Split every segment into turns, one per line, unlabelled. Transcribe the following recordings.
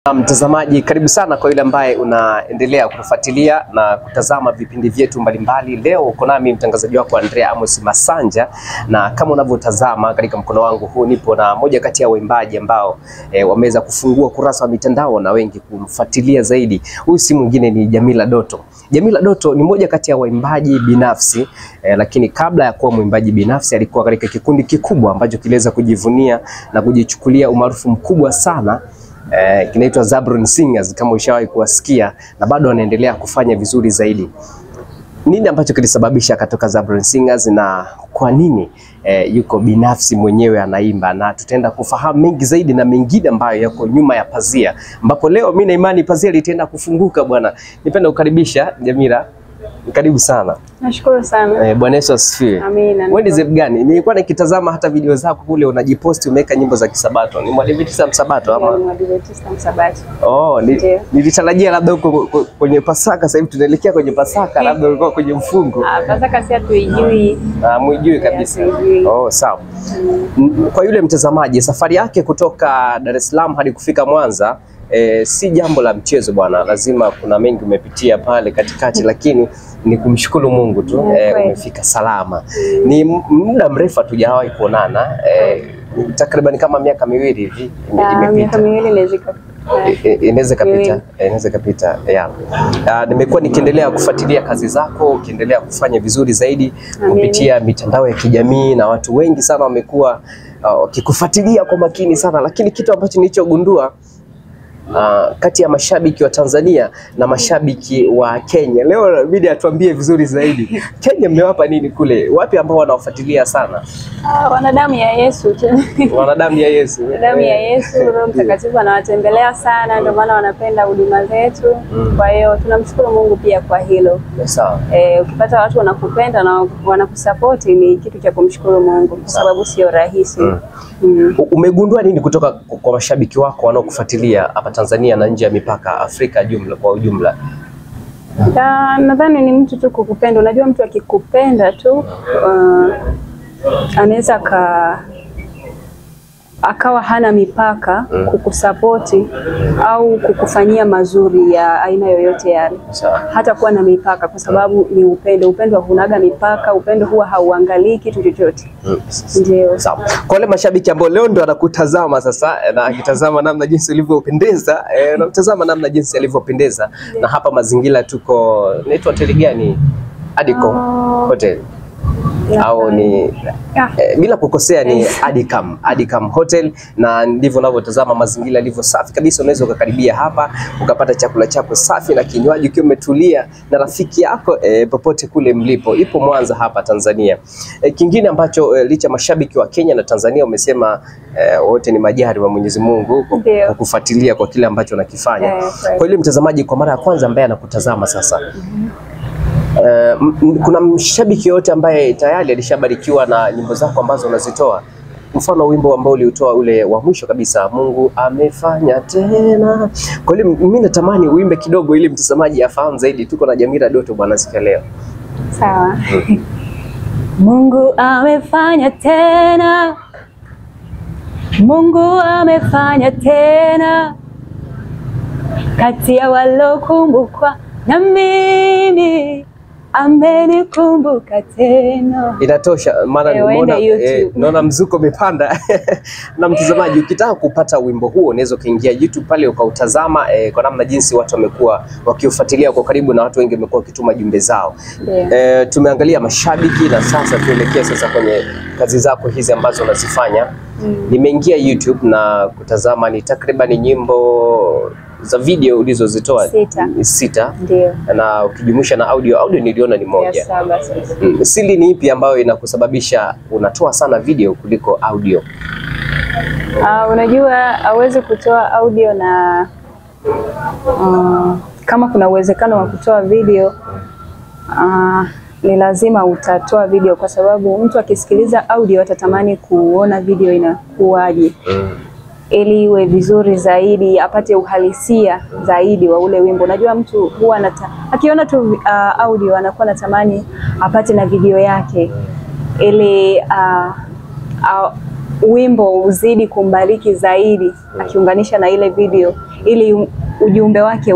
Mtazamaji, karibu sana kwa yule ambaye unaendelea kufuatilia na kutazama vipindi vyetu mbalimbali. Leo uko nami mtangazaji wako Andrea Amos Masanja, na kama unavyotazama katika mkono wangu huu nipo na moja kati ya waimbaji ambao wameweza kufungua kurasa wa mitandao na wengi kumfuatilia zaidi. Huyu si mwingine ni Jamila Doto. Jamila Doto ni moja kati ya waimbaji binafsi, lakini kabla ya kuwa mwimbaji binafsi alikuwa katika kikundi kikubwa ambacho kiliweza kujivunia na kujichukulia umaarufu mkubwa sana. Kinaitwa Zabron Singers, kama ushawahi kuwasikia, na bado anaendelea kufanya vizuri zaidi. Nini ambacho kilisababisha akatoka Zabron Singers na kwa nini yuko binafsi mwenyewe anaimba, na tutaenda kufahamu mengi zaidi na mengine ambayo yako nyuma ya pazia, ambapo leo mimi na imani pazia litaenda kufunguka bwana. Nipenda kukaribisha Jamila. Karibu sana.
Nashukuru sana.
Bwana Yesu asifiwe.
Amina.
Wewe ni zebu gani? Nilikuwa nikitazama hata video zako kule unajiposti umeweka nyimbo za Kisabato. Ni Mwadventista Msabato ama?
Ni Mwadventista Msabato.
Nilitarajia labda uko kwenye Pasaka, sasa hivi tunaelekea kwenye Pasaka, labda ulikuwa kwenye mfungo.
Pasaka si hatuijui.
Mwijui kabisa. Sawa. Kwa yule mtazamaji, safari yake kutoka Dar es Salaam hadi kufika Mwanza si jambo la mchezo bwana, lazima kuna mengi umepitia pale katikati, lakini ni kumshukuru Mungu tu umefika salama. Ni muda mrefu hatujawahi kuonana, takriban kama miaka miwili hivi imepita.
Miaka miwili
inaweza kapita. Nimekuwa nikiendelea kufuatilia kazi zako, ukiendelea kufanya vizuri zaidi kupitia mitandao ya kijamii, na watu wengi sana wamekuwa wakikufuatilia kwa makini sana, lakini kitu ambacho nilichogundua kati ya mashabiki wa Tanzania na mashabiki wa Kenya, leo inabidi atuambie vizuri zaidi. Kenya mmewapa nini kule? Wapi ambao wanawafuatilia sana?
Wanadamu ya Yesu tu.
Wanadamu ya Yesu.
Wanadamu ya Yesu, Roho Mtakatifu anawatembelea sana, ndio maana wanapenda huduma zetu. Kwa hiyo tunamshukuru Mungu pia kwa hilo.
Sawa.
Ukipata watu wanakupenda na wanakusupport ni kitu cha kumshukuru Mungu, kwa sababu sio rahisi.
Umegundua nini kutoka kwa mashabiki wako wanaokufuatilia hapa Tanzania na nje ya mipaka Afrika kwa ujumla?
Nadhani ni mtu tu kukupenda. Unajua mtu akikupenda tu anaweza akawa hana mipaka kukusapoti au kukufanyia mazuri ya aina yoyote yale. Hata kuwa na mipaka, kwa sababu ni upendo. Upendo hunaga mipaka, upendo huwa hauangalii kitu chochote. Ndio.
Sawa. Kwa wale mashabiki ambao leo ndio anakutazama sasa, na akitazama namna jinsi ulivyopendeza, unatazama namna jinsi alivyopendeza, na hapa mazingira tuko, naitwa hoteli gani? Adiko Hotel. Au ni bila kukosea ni Adicam Hotel, na ndivyo unavyotazama mazingira yalivyo safi kabisa. Unaweza ukakaribia hapa ukapata chakula chako safi na kinywaji ukiwa umetulia na rafiki yako popote kule mlipo. Ipo Mwanza hapa Tanzania. Kingine ambacho licha mashabiki wa Kenya na Tanzania umesema wote ni majari wa Mwenyezi Mungu kwa kufuatilia kwa kile ambacho unakifanya. Kwa ile mtazamaji kwa mara ya kwanza ambaye anakutazama sasa, kuna mshabiki yote ambaye tayari alishabarikiwa na nyimbo zako ambazo unazitoa? Mfano wimbo ambao uliotoa ule wa mwisho kabisa, Mungu amefanya tena. Kwa hiyo mimi natamani uimbe kidogo ili mtazamaji afahamu zaidi. Tuko na Jamila Doto bwana siku ya leo.
Sawa. Mungu amefanya tena, Mungu amefanya tena, kati ya walokumbukwa na mimi amenikumbuka tena.
Inatosha, maana naona mzuko umepanda. Na mtazamaji, ukitaka kupata wimbo huo unaweza kuingia YouTube pale ukautazama kwa namna jinsi watu wamekuwa wakiufuatilia kwa karibu, na watu wengi wamekuwa wakituma jumbe zao. Tumeangalia mashabiki, na sasa tuelekea sasa kwenye kazi zako hizi ambazo unazifanya. Nimeingia YouTube na kutazama ni takriban nyimbo za video ulizozitoa 6.
Ndio.
Na ukijumuisha na audio niliona ni moja. Siri ni ipi ambayo inakusababisha unatoa sana video kuliko audio?
Unajua hauwezi kutoa audio na kama kuna uwezekano wa kutoa video ni lazima utatoa video, kwa sababu mtu akisikiliza audio atatamani kuona video inakuwaje. Ili iwe vizuri zaidi, apate uhalisia zaidi wa ule wimbo. Najua mtu huwa akiona tu audio anakuwa anatamani apate na video yake, ili wimbo uzidi kumbariki zaidi, akiunganisha na ile video ili ujumbe wake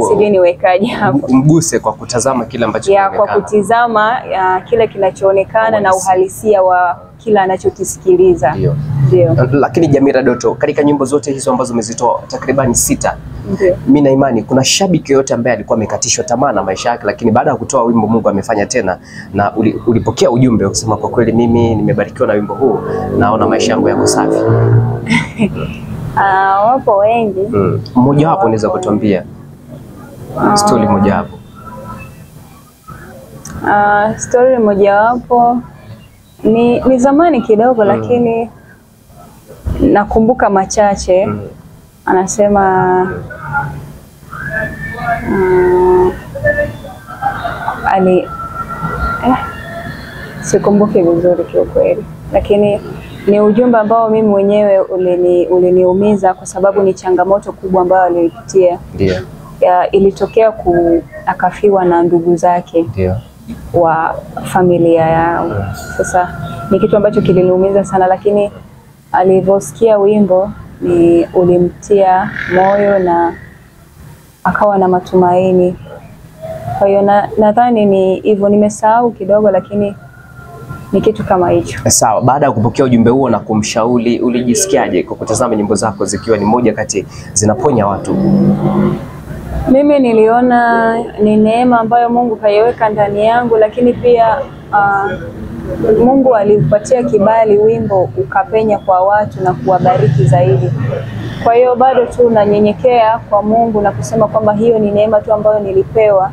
sijui niwekaje hapo,
mguse kwa kutazama kile ambacho
kwa kutizama kile kinachoonekana na uhalisia wa kila anachokisikiliza. Ndio.
Lakini Jamira Doto, katika nyimbo zote hizo ambazo umezitoa takribani 6, mimi na imani kuna shabiki yote ambaye alikuwa amekatishwa tamaa na maisha yake, lakini baada ya kutoa wimbo Mungu amefanya tena, na ulipokea ujumbe ukisema kwa kweli mimi nimebarikiwa na wimbo huu, naona maisha yangu yako safi.
Wapo wengi.
Mmoja wapo unaweza kutuambia story moja wapo?
Story moja wapo ni zamani kidogo, lakini nakumbuka machache. Anasema sikumbuki vizuri kiukweli, lakini ni ujumbe ambao mimi mwenyewe uliniumiza kwa sababu ni changamoto kubwa ambayo alipitia.
Ndio.
Ilitokea akafiwa na ndugu zake.
Ndio.
Wa familia yao. Sasa ni kitu ambacho kiliniumiza sana, lakini alivyosikia wimbo ulimtia moyo na akawa na matumaini. Kwa hiyo nadhani ni hivyo, nimesahau kidogo, lakini ni kitu kama hicho.
Sawa, baada ya kupokea ujumbe huo na kumshauri, ulijisikiaje kwa kutazama nyimbo zako zikiwa ni moja kati zinaponya watu?
Mimi niliona ni neema ambayo Mungu kaiweka ndani yangu, lakini pia Mungu aliupatia kibali wimbo ukapenya kwa watu na kuwabariki zaidi. Kwa hiyo bado tu nanyenyekea kwa Mungu na kusema kwamba hiyo ni neema tu ambayo nilipewa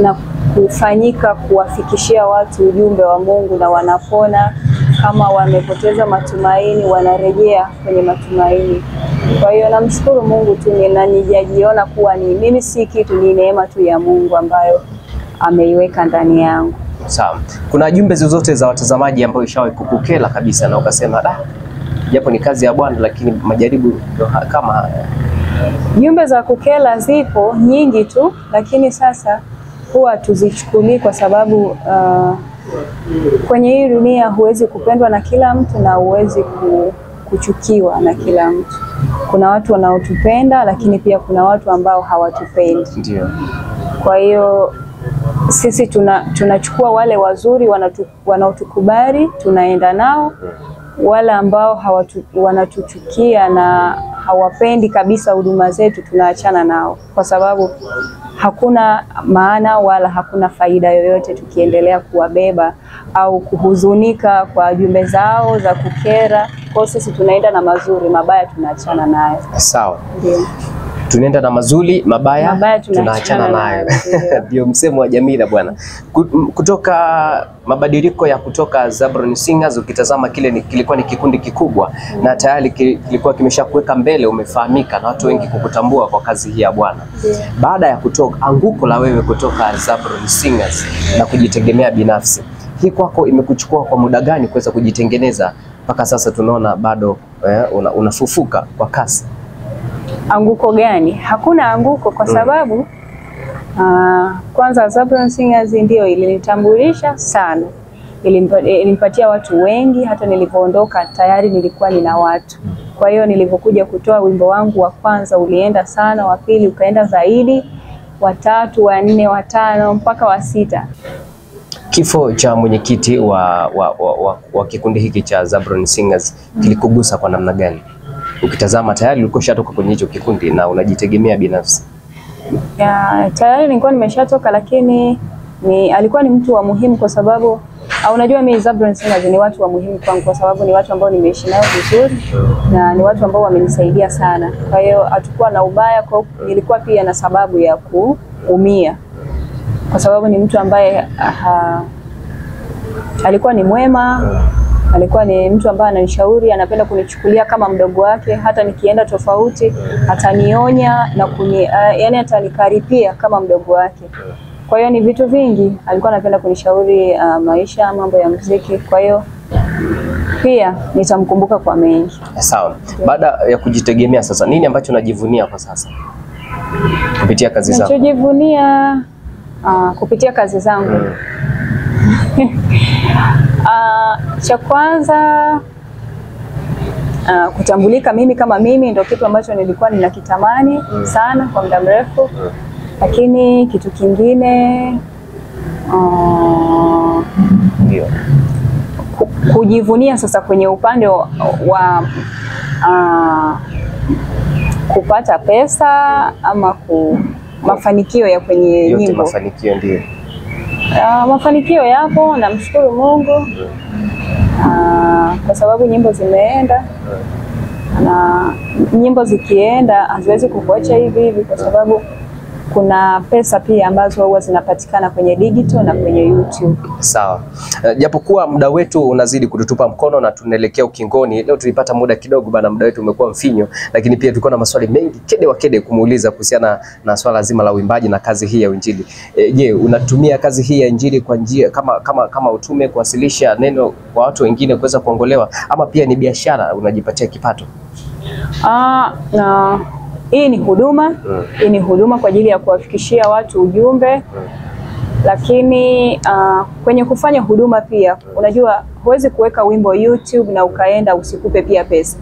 na kufanyika kuwafikishia watu ujumbe wa Mungu, na wanapona, kama wamepoteza matumaini wanarejea kwenye matumaini. Kwa hiyo namshukuru Mungu tu, na nijajiona kuwa ni mimi si kitu, ni neema tu ya Mungu ambayo ameiweka ndani yangu.
Sawa. Kuna jumbe zozote za watazamaji ambao ishawahi kukukela kabisa na ukasema japo ni kazi ya Bwana lakini majaribu kama haya?
Jumbe za kukela zipo nyingi tu, lakini sasa huwa tuzichukulii kwa sababu kwenye hii dunia huwezi kupendwa na kila mtu na huwezi kuchukiwa na kila mtu. Kuna watu wanaotupenda, lakini pia kuna watu ambao hawatupendi.
Ndio.
Kwa hiyo sisi tunachukua wale wazuri wanaotukubali, tunaenda nao. Wale ambao wanatuchukia na hawapendi kabisa huduma zetu, tunaachana nao, kwa sababu hakuna maana wala hakuna faida yoyote tukiendelea kuwabeba au kuhuzunika kwa jumbe zao za kukera. Kwa sisi tunaenda na mazuri, mabaya tunaachana nayo.
Sawa.
Ndio.
Tunaenda na mazuri, mabaya tunaachana nayo. Ndio msemo wa Jamira bwana. Kutoka mabadiliko ya kutoka Zabron Singers, ukitazama kilikuwa ni kikundi kikubwa na tayari kilikuwa kimeshakuweka mbele, umefahamika na watu wengi kukutambua kwa kazi hii ya Bwana. Baada ya kutoka anguko la wewe kutoka Zabron Singers na kujitegemea binafsi, hii kwako imekuchukua kwa muda gani kuweza kujitengeneza mpaka sasa tunaona bado unafufuka kwa kasi?
Anguko gani? Hakuna anguko kwa sababu kwanza Zabron Singers ndio ilinitambulisha sana. Ilinipatia watu wengi, hata nilipoondoka tayari nilikuwa nina watu. Kwa hiyo nilipokuja kutoa wimbo wangu wa kwanza ulienda sana, wa pili ukaenda zaidi, wa tatu, wa nne, wa tano mpaka wa sita.
Kifo cha mwenyekiti wa kikundi hiki cha Zabron Singers kilikugusa kwa namna gani? Ukitazama tayari ulikuwa ushatoka kwenye hicho kikundi na unajitegemea binafsi.
Tayari nilikuwa nimeshatoka, lakini alikuwa ni mtu wa muhimu kwa sababu unajua mimi Zabron Singers ni watu wa muhimu kwangu kwa sababu ni watu ambao nimeishi nao vizuri na ni watu ambao wamenisaidia sana. Kwa hiyo hatakuwa na ubaya, kwa nilikuwa pia na sababu ya kuumia kwa sababu ni mtu ambaye alikuwa ni mwema. Alikuwa ni mtu ambaye ananishauri, anapenda kunichukulia kama mdogo wake, hata nikienda tofauti atanionya na yani atanikaripia kama mdogo wake. Kwa hiyo ni vitu vingi alikuwa anapenda kunishauri, maisha, mambo ya muziki. Kwa hiyo pia nitamkumbuka kwa mengi.
Sawa. Baada ya kujitegemea sasa, nini ambacho unajivunia kwa sasa kupitia kazi zako?
Nachojivunia kupitia kazi zangu Cha kwanza kutambulika mimi kama mimi ndio kitu ambacho nilikuwa ninakitamani sana kwa muda mrefu. Lakini kitu kingine
ndio
kujivunia sasa kwenye upande wa kupata pesa ama mafanikio ya kwenye
yote
nyimbo.
Mafanikio ndio.
Mafanikio yapo, namshukuru Mungu kwa sababu nyimbo zimeenda, na nyimbo zikienda haziwezi kukuacha hivi hivi, kwa sababu kuna pesa pia ambazo huwa zinapatikana kwenye digital na kwenye YouTube.
Sawa. Japokuwa muda wetu unazidi kututupa mkono na tunaelekea ukingoni, leo tulipata muda kidogo bana, muda wetu umekuwa mfinyo, lakini pia tulikuwa na maswali mengi kede wa kede kumuuliza kuhusiana na swala zima la uimbaji na kazi hii ya Injili. Je, unatumia kazi hii ya Injili kwa njia kama utume, kuwasilisha neno kwa watu wengine kuweza kuongolewa, ama pia ni biashara unajipatia kipato?
Hii ni huduma. Hii ni huduma kwa ajili ya kuwafikishia watu ujumbe. Lakini kwenye kufanya huduma pia, unajua huwezi kuweka wimbo YouTube na ukaenda usikupe pia pesa.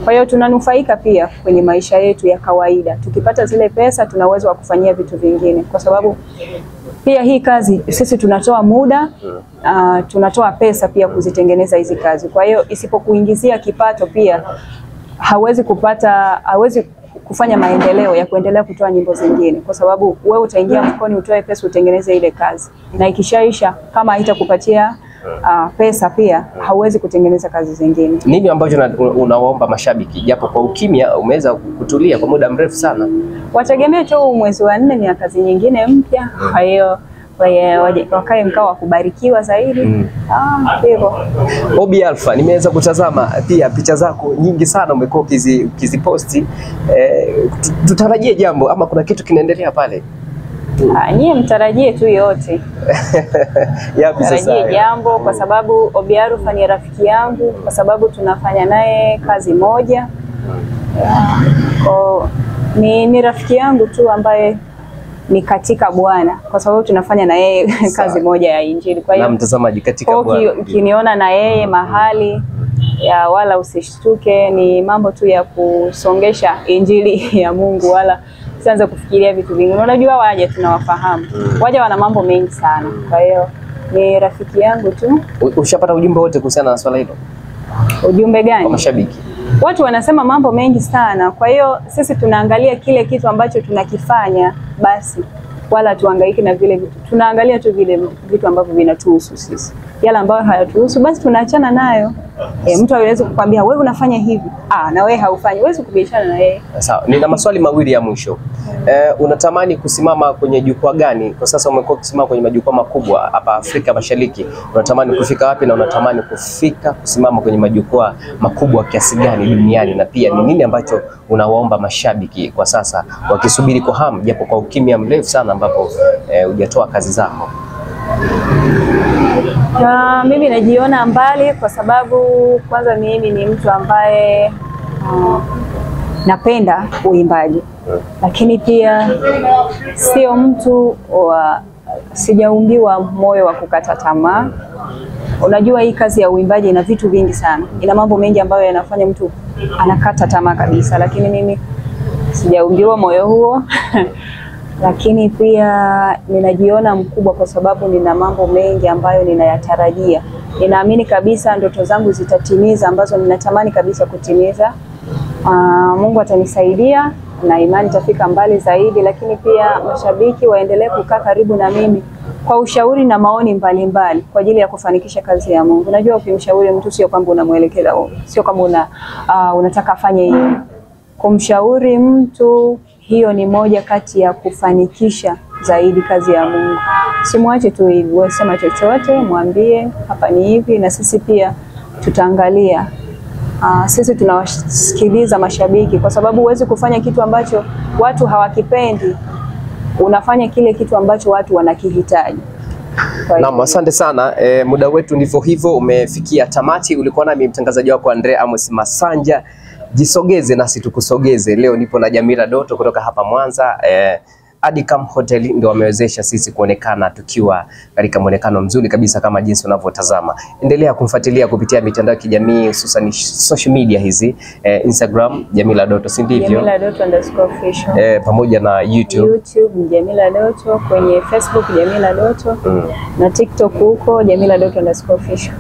Kwa hiyo tunanufaika pia kwenye maisha yetu ya kawaida. Tukipata zile pesa tuna uwezo wa kufanyia vitu vingine, kwa sababu pia hii kazi sisi tunatoa muda, tunatoa pesa pia kuzitengeneza hizi kazi. Kwa hiyo isipokuingizia kipato pia hawezi kufanya maendeleo ya kuendelea kutoa nyimbo zingine, kwa sababu wewe utaingia mfukoni utoe pesa utengeneze ile kazi, na ikishaisha kama haitakupatia pesa pia hauwezi kutengeneza kazi zingine.
Nini ambacho unawaomba mashabiki, japo kwa ukimya umeweza kutulia kwa muda mrefu sana?
Wategemee tu mwezi wa 4 ni ya kazi nyingine mpya. Kwa hiyo wakae mkao wa kubarikiwa zaidi. Hivyo.
Obi Alpha, nimeweza kutazama pia picha zako nyingi sana umekuwa ukiziposti. Tutarajie jambo ama kuna kitu kinaendelea pale?
Nyie mtarajie tu yote.
Yapi sasa?
Mtarajie jambo, kwa sababu Obi Alpha ni rafiki yangu, kwa sababu tunafanya naye kazi moja. Ni rafiki yangu tu ambaye ni katika Bwana, kwa sababu tunafanya na yeye kazi moja ya Injili. Kwa hiyo
na mtazamaji, katika Bwana
ukiniona na yeye mahali wala usishtuke, ni mambo tu ya kusongesha Injili ya Mungu, wala usianze kufikiria vitu vingi. Unajua waje tunawafahamu. Waje wana mambo mengi sana. Kwa hiyo ni rafiki yangu tu.
Ushapata ujumbe wote kuhusiana na swala hilo?
Ujumbe gani?
Kwa mashabiki.
Watu wanasema mambo mengi sana. Kwa hiyo sisi tunaangalia kile kitu ambacho tunakifanya basi, wala tuhangaiki na vile vitu. Tunaangalia tu vile vitu ambavyo vinatuhusu sisi. Yale ambayo hayatuhusu basi tunaachana nayo. Mtu hawezi kukwambia wewe unafanya hivi, na wewe haufanyi. Huwezi kubishana na yeye.
Sawa, nina maswali mawili ya mwisho. Unatamani kusimama kwenye jukwaa gani? Kwa sasa umekuwa ukisimama kwenye majukwaa makubwa hapa Afrika Mashariki. Unatamani kufika wapi, na unatamani kusimama kwenye majukwaa makubwa kiasi gani duniani? Na pia ni nini ambacho unawaomba mashabiki kwa sasa wakisubiri kwa hamu, japo kwa ukimya mrefu sana ambapo hujatoa kazi zako?
Mimi najiona mbali, kwa sababu kwanza mimi ni mtu ambaye napenda uimbaji, lakini pia sio mtu sijaumbiwa moyo wa kukata tamaa. Unajua hii kazi ya uimbaji ina vitu vingi sana, ina mambo mengi ambayo yanafanya mtu anakata tamaa kabisa, lakini mimi sijaumbiwa moyo huo. Lakini pia ninajiona mkubwa kwa sababu nina mambo mengi ambayo ninayatarajia. Ninaamini kabisa ndoto zangu zitatimiza ambazo ninatamani kabisa kutimiza. Mungu atanisaidia na imani itafika mbali zaidi, lakini pia mashabiki waendelee kukaa karibu na mimi kwa ushauri na maoni mbalimbali kwa ajili ya kufanikisha kazi ya Mungu. Unajua ukimshauri mtu sio kwamba unamwelekeza, sio kwamba unataka afanye hivi. Kumshauri mtu, hiyo ni moja kati ya kufanikisha zaidi kazi ya Mungu. Simwache tu hivi, wewe sema chochote, mwambie hapa ni hivi, na sisi pia tutaangalia. Sisi tunawasikiliza mashabiki, kwa sababu huwezi kufanya kitu ambacho watu hawakipendi. Unafanya kile kitu ambacho watu wanakihitaji.
Naam, asante sana. Muda wetu ndivyo hivyo umefikia tamati. Ulikuwa nami mtangazaji wako Andrea Amos Masanja. Jisogeze nasi tukusogeze. Leo nipo na Jamila Doto kutoka hapa Mwanza. Adicam Hotel ndio wamewezesha sisi kuonekana tukiwa katika muonekano mzuri kabisa kama jinsi unavyotazama. Endelea kumfuatilia kupitia mitandao ya kijamii hususan social media hizi, Instagram Jamila Doto, si ndivyo?
Jamila Doto _official.
Pamoja na YouTube
Jamila Doto, kwenye Facebook Jamila Doto na TikTok huko Jamila Doto _official.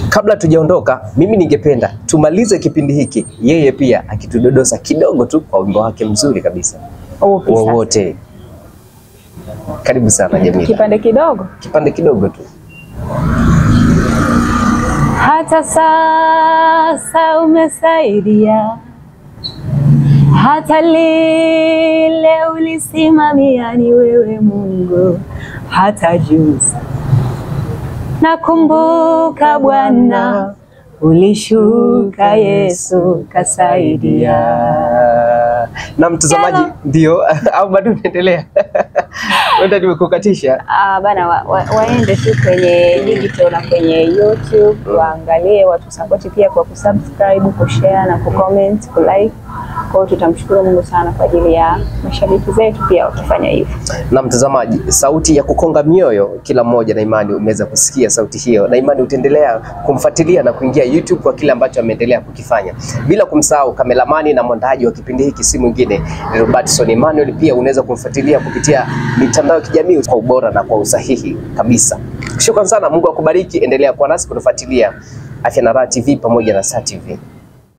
Kabla tujaondoka, mimi ningependa tumalize kipindi hiki yeye pia akitudodosa kidogo tu kwa wimbo wake mzuri kabisa wowote. Karibu sana Jamila. Kipande kidogo tu.
Hata sasa umesaidia, hata lile ulisimamia ni wewe Mungu, hata juzi nakumbuka Bwana ulishuka, Yesu kasaidia.
Na mtazamaji ndio au bado unaendelea? Wenda nimekukatisha.
Bana waende tu kwenye digital na kwenye YouTube waangalie, watu support pia kwa kusubscribe, kushare na kucomment, kulike. Kwa hiyo tutamshukuru Mungu sana kwa ajili ya mashabiki zetu pia wakifanya hivyo.
Na mtazamaji, sauti ya kukonga mioyo kila mmoja, na imani umeweza kusikia sauti hiyo, na imani utaendelea kumfuatilia na kuingia YouTube kwa kile ambacho ameendelea kukifanya, bila kumsahau kameramani na mwandaji wa kipindi hiki si mwingine Robertson Emmanuel. Pia unaweza kumfuatilia kupitia mitandao ya kijamii kwa ubora na kwa usahihi kabisa. Shukrani sana, Mungu akubariki. Endelea kuwa nasi kutufuatilia Afya na Raha TV pamoja na Star TV.